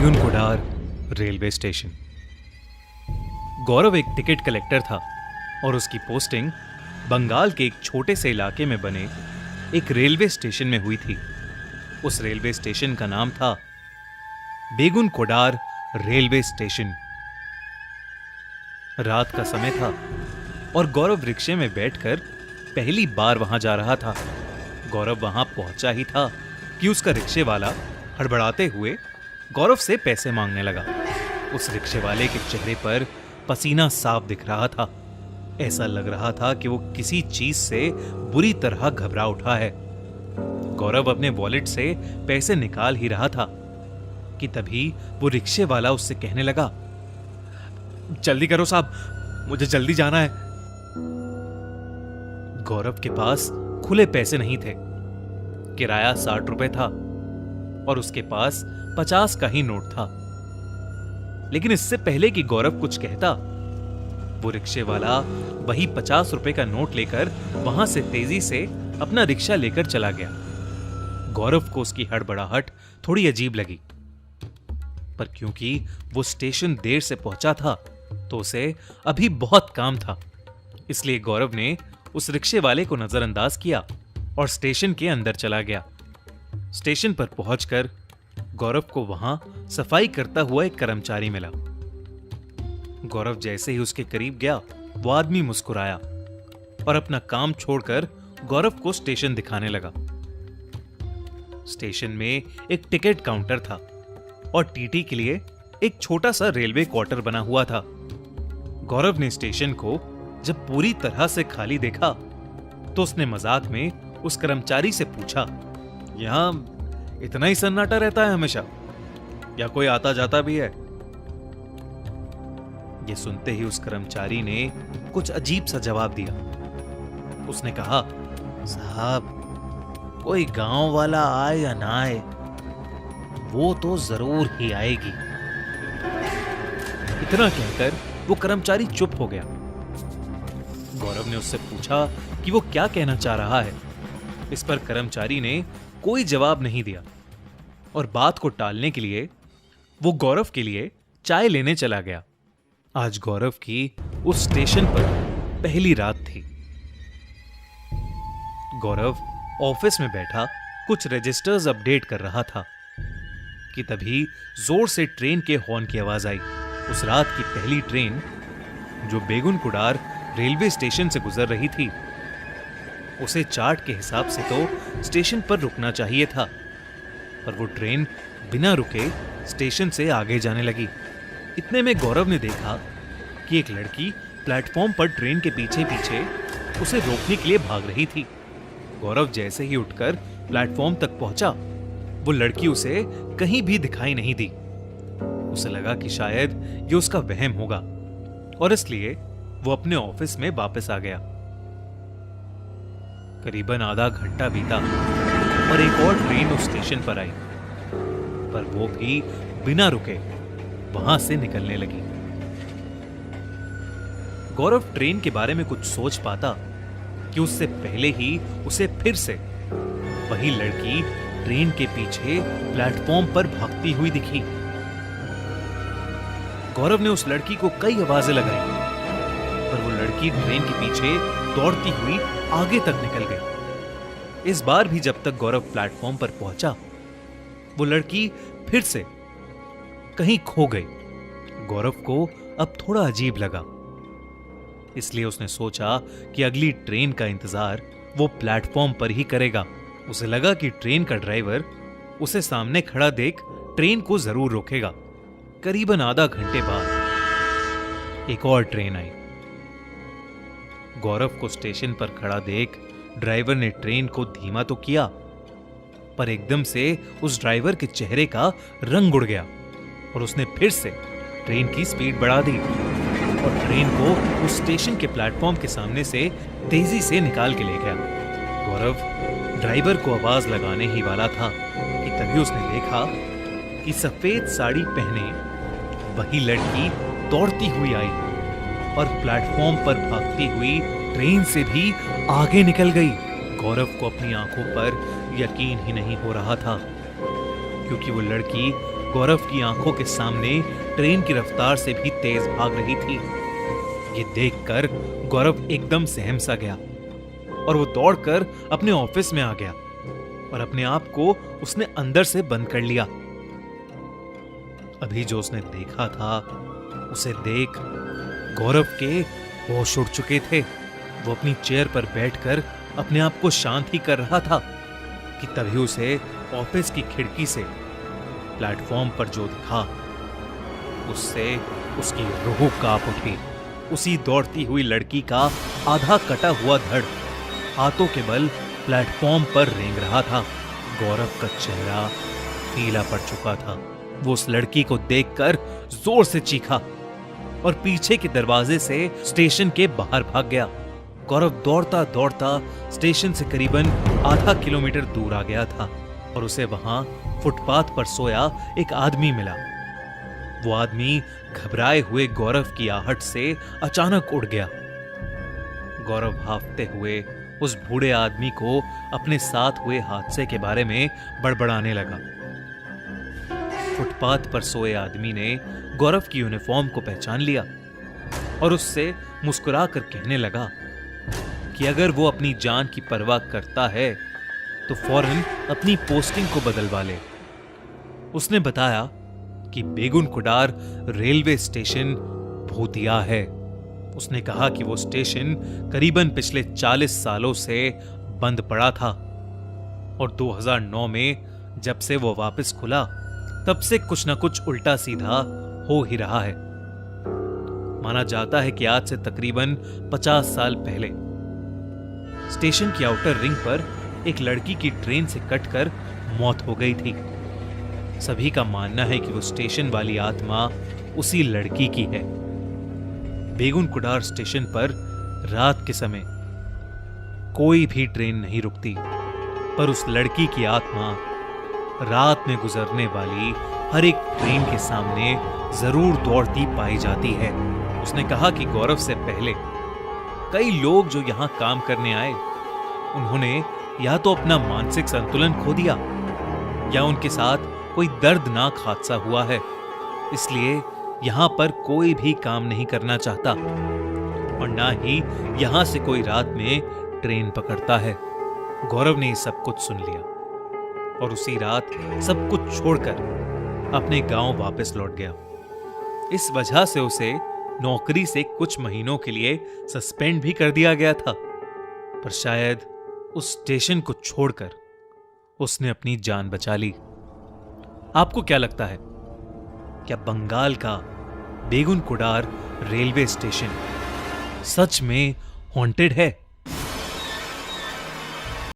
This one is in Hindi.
बेगुनकुडार रेलवे स्टेशन। गौरव एक टिकट कलेक्टर था और उसकी पोस्टिंग बंगाल के एक छोटे से इलाके में बने एक रेलवे स्टेशन में हुई थी। उस रेलवे स्टेशन का नाम था बेगुनकुडार रेलवे स्टेशन। रात का समय था और गौरव रिक्शे में बैठकर पहली बार वहां जा रहा था। गौरव वहां पहुंचा ही था कि उसका रिक्शे वाला हड़बड़ाते हुए गौरव से पैसे मांगने लगा। उस रिक्शे वाले के चेहरे पर पसीना साफ दिख रहा था। ऐसा लग रहा था कि वो किसी चीज से बुरी तरह घबरा उठा है। गौरव अपने वॉलेट से पैसे निकाल ही रहा था कि तभी वो रिक्शे वाला उससे कहने लगा, जल्दी करो साहब, मुझे जल्दी जाना है। गौरव के पास खुले पैसे नहीं थे। किराया 60 रुपए था और उसके पास 50 का ही नोट था। लेकिन इससे पहले कि गौरव कुछ कहता, वो रिक्शे वाला वही 50 रुपए का नोट लेकर वहां से तेजी से अपना रिक्शा लेकर चला गया। गौरव को उसकी हड़बड़ाहट थोड़ी अजीब लगी, पर क्योंकि वो स्टेशन देर से पहुंचा था तो उसे अभी बहुत काम था। इसलिए गौरव ने उस रिक्शे वाले को नजरअंदाज किया और स्टेशन के अंदर चला गया। स्टेशन पर पहुंचकर गौरव को वहां सफाई करता हुआ एक कर्मचारी मिला। गौरव जैसे ही उसके करीब गया, वो आदमी मुस्कुराया और अपना काम छोड़कर गौरव को स्टेशन दिखाने लगा। स्टेशन में एक टिकट काउंटर था और टीटी के लिए एक छोटा सा रेलवे क्वार्टर बना हुआ था। गौरव ने स्टेशन को जब पूरी तरह से खाली देखा तो उसने मजाक में उस कर्मचारी से पूछा, यहां इतना ही सन्नाटा रहता है हमेशा, या कोई आता जाता भी है? यह सुनते ही उस कर्मचारी ने कुछ अजीब सा जवाब दिया। उसने कहा, साहब, कोई गांव वाला आए या ना आए, वो तो जरूर ही आएगी। इतना कहकर वो कर्मचारी चुप हो गया। गौरव ने उससे पूछा कि वो क्या कहना चाह रहा है। इस पर कर्मचारी ने कोई जवाब नहीं दिया और बात को टालने के लिए वो गौरव के लिए चाय लेने चला गया। आज गौरव की उस स्टेशन पर पहली रात थी। गौरव ऑफिस में बैठा कुछ रजिस्टर्स अपडेट कर रहा था कि तभी जोर से ट्रेन के हॉर्न की आवाज आई। उस रात की पहली ट्रेन जो बेगुनकुडार रेलवे स्टेशन से गुजर रही थी, उसे चार्ट के हिसाब से तो स्टेशन पर रुकना चाहिए था, पर वो ट्रेन बिना रुके स्टेशन से आगे जाने लगी। इतने में गौरव ने देखा कि एक लड़की प्लेटफॉर्म पर ट्रेन के पीछे पीछे उसे रोकने के लिए भाग रही थी। गौरव जैसे ही उठकर प्लेटफॉर्म तक पहुंचा, वो लड़की उसे कहीं भी दिखाई नहीं दी। उसे लगा कि शायद ये उसका वहम होगा और इसलिए वो अपने ऑफिस में वापस आ गया। करीबन आधा घंटा बीता और एक और ट्रेन उस स्टेशन पर आई, पर वो भी बिना रुके वहां से निकलने लगी। गौरव ट्रेन के बारे में कुछ सोच पाता कि उससे पहले ही उसे फिर से वही लड़की ट्रेन के पीछे प्लेटफॉर्म पर भागती हुई दिखी। गौरव ने उस लड़की को कई आवाजें लगाई, पर वो लड़की ट्रेन के पीछे दौड़ती हुई आगे तक निकल गई। इस बार भी जब तक गौरव प्लेटफॉर्म पर पहुंचा, वो लड़की फिर से कहीं खो गई। गौरव को अब थोड़ा अजीब लगा, इसलिए उसने सोचा कि अगली ट्रेन का इंतजार वो प्लेटफॉर्म पर ही करेगा। उसे लगा कि ट्रेन का ड्राइवर उसे सामने खड़ा देख ट्रेन को जरूर रोकेगा। करीबन आधा घंटे बाद एक और ट्रेन आई। गौरव को स्टेशन पर खड़ा देख ड्राइवर ने ट्रेन को धीमा तो किया, पर एकदम से उस ड्राइवर के चेहरे का रंग उड़ गया और उसने फिर से ट्रेन की स्पीड बढ़ा दी और ट्रेन को उस स्टेशन के प्लेटफॉर्म के सामने से तेजी से निकाल के ले गया। गौरव ड्राइवर को आवाज लगाने ही वाला था कि तभी उसने देखा कि सफेद साड़ी पहने वही लड़की दौड़ती हुई आई और प्लेटफॉर्म पर भागती हुई ट्रेन से भी आगे निकल गई। गौरव को अपनी आंखों पर यकीन ही नहीं हो रहा था, क्योंकि वो लड़की गौरव की आंखों के सामने ट्रेन की रफ्तार से भी तेज भाग रही थी। ये देखकर गौरव एकदम सहम सा गया और वो दौड़कर अपने ऑफिस में आ गया और अपने आप को उसने अंदर से बंद कर लिया। अभी जो उसने देखा था उसे देख गौरव के होश उड़ चुके थे। वो अपनी चेयर पर बैठकर अपने आप को शांत ही कर रहा था कि तभी उसे ऑफिस की खिड़की से प्लेटफॉर्म पर जो दिखा उससे उसकी रूह कांप उठी। उसी दौड़ती हुई लड़की का आधा कटा हुआ धड़ हाथों के बल प्लेटफॉर्म पर रेंग रहा था। गौरव का चेहरा पीला पड़ चुका था। वो उस लड़की को देखकर जोर से चीखा और पीछे के दरवाजे से स्टेशन के बाहर भाग गया। गौरव दौड़ता दौड़ता स्टेशन से करीबन आधा किलोमीटर दूर आ गया था और उसे वहां फुटपाथ पर सोया एक आदमी मिला। वो आदमी घबराए हुए गौरव की आहट से अचानक उड़ गया। गौरव हांफते हुए उस बूढ़े आदमी को अपने साथ हुए हादसे के बारे में बड़बड़ाने लगा। फुटपाथ पर सोए आदमी ने गौरव की यूनिफॉर्म को पहचान लिया और उससे मुस्कुराकर कहने लगा कि अगर वो अपनी जान की परवाह करता है तो फौरन अपनी पोस्टिंग को बदलवा ले। उसने बताया कि बेगुन कुडार रेलवे स्टेशन भूतिया है। उसने कहा कि वो स्टेशन करीबन पिछले 40 सालों से बंद पड़ा था और 2009 में जब से वो वापस खुला तब से कुछ न कुछ उल्टा सीधा हो ही रहा है। माना जाता है कि आज से तकरीबन 50 साल पहले स्टेशन की आउटर रिंग पर एक लड़की की ट्रेन से कटकर मौत हो गई थी। सभी का मानना है कि वो स्टेशन वाली आत्मा उसी लड़की की है। बेगुन कुडार स्टेशन पर रात के समय कोई भी ट्रेन नहीं रुकती, पर उस लड़की की आत्मा रात में गुजरने वाली हर एक ट्रेन के सामने जरूर दौड़ती पाई जाती है। उसने कहा कि गौरव से पहले कई लोग जो यहां काम करने आए, उन्होंने या तो अपना मानसिक संतुलन खो दिया या उनके साथ कोई दर्दनाक हादसा हुआ है, इसलिए यहां पर कोई भी काम नहीं करना चाहता और ना ही यहां से कोई रात में ट्रेन पकड़ता है। गौरव ने सब कुछ सुन लिया और उसी रात सब कुछ छोड़कर अपने गांव वापस लौट गया। इस वजह से उसे नौकरी से कुछ महीनों के लिए सस्पेंड भी कर दिया गया था, पर शायद उस स्टेशन को छोड़कर उसने अपनी जान बचा ली। आपको क्या लगता है, क्या बंगाल का बेगुन कुडार रेलवे स्टेशन सच में हॉन्टेड है?